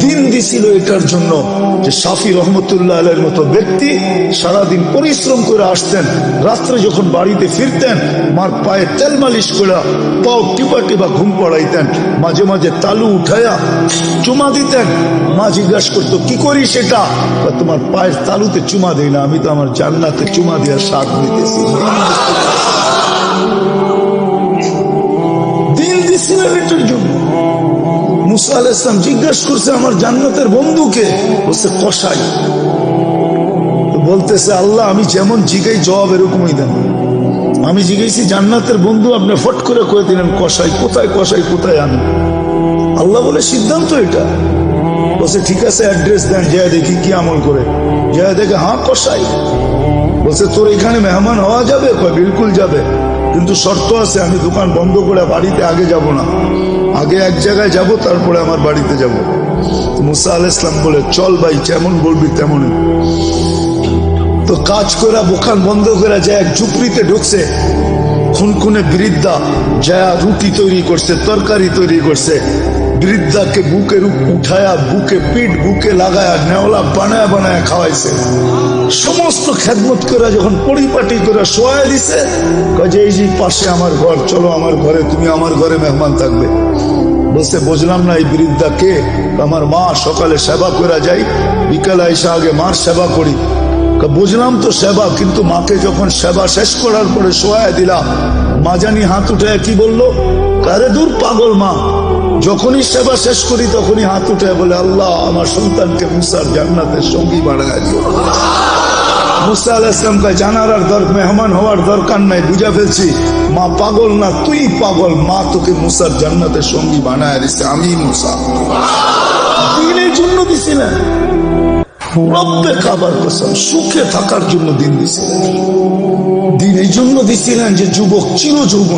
দিন দিছিল এটার জন্য যে শাফি রহমতুল্লাহ আলাইহির মতো ব্যক্তি সারাদিন পরিশ্রম করে আসতেন, রাত্রে যখন বাড়িতে ফিরতেন মার পায়ে তেল মালিশ করে পাও টিপা টিপা ঘুম পড়াইতেন, মাঝে মাঝে তালু উঠাইয়া চুমা দিতেন। মা জিজ্ঞাসা করতো কি করি সেটা? তোমার পায়ের তালুতে চুমা দিই না, আমি তো আমার জান্নাতে চুমা দেওয়ার স্বাদ নিতেছি। দিন দিছিলেন এটার জন্য। মুসা আলাইহিস সালাম জিজ্ঞাসা করছে আমার জান্নাতের বন্ধুকে, বলছে কসাই। বলতেছে আল্লাহ আমি যেমন জিগাই জবাব এরকমই দেন। আমি জিজ্ঞাসি জান্নাতের বন্ধু, আপনি ফট করে কয়ে দিলেন কসাই। কোথায় কসাই, কোথায় আমি? আল্লাহ বলে সিদ্ধান্ত এটা। বলছে ঠিক আছে অ্যাড্রেস দেন, যা দেখি কি আমল করে। যা দেখে হ্যাঁ কসাই। বলছে তোর এখানে মেহমান হওয়া যাবে? কয় বিলকুল যাবে, কিন্তু শর্ত আছে, আমি দোকান বন্ধ করে বাড়িতে আগে যাব না, আগে এক জায়গায় যাব তারপরে আমার বাড়িতে যাব। মুসা আলাইহিস সালাম বলে চল ভাই, যেমন বলবি তেমনই। তো কাজ করে দোকান বন্ধ করে যায় এক ঝুপড়িতে ঢুকছে। খুনখুনে বৃদ্ধা যা রুটি তৈরি করছে, তরকারি তৈরি করছে। বৃদ্ধাকে বুকে উঠায়া বুকে পিঠ বুকে লাগায়া নেওলা বানায় বানায় খাওয়াইছে। সমস্ত খেদমত করে যখন পরিপাটি করে শোয়া দিছে, কাজে এই যে পাশে আমার ঘর, চলো আমার ঘরে, তুমি আমার ঘরে মেহমান থাকবে। বলছে বুঝলাম না এই বৃদ্ধা কে? আমার মা, সকালে সেবা করে যাই, বিকালে এসে আগে মার সেবা করি। বুঝলাম তো সেবা, কিন্তু মাকে যখন সেবা শেষ করার পরে শোয়া দিলাম, মা জানি হাত উঠে কি বললো, আরে দূর পাগল মা, যখনই সেবা শেষ করি তখনই হাত উঠে বলে আল্লাহ আমার সন্তানকে মুসার জান্নাতের সঙ্গী বানায় দিও। মুসা আলাইহিস সালাম কয় জানার আর মেহমান হওয়ার দরকার নাই, বুঝা ফেলছি। মা পাগল না, তুই পাগল। মা তোকে মুসার জান্নাতের সঙ্গী বানায় দিচ্ছে, আমি মুসা। দিনের জন্য দিছি না, রব্বে কাবার কসম, সুখে থাকার জন্য দিন দিছিলেন। দিন এই জন্য দিছিলেন যে যুবক চির যৌবন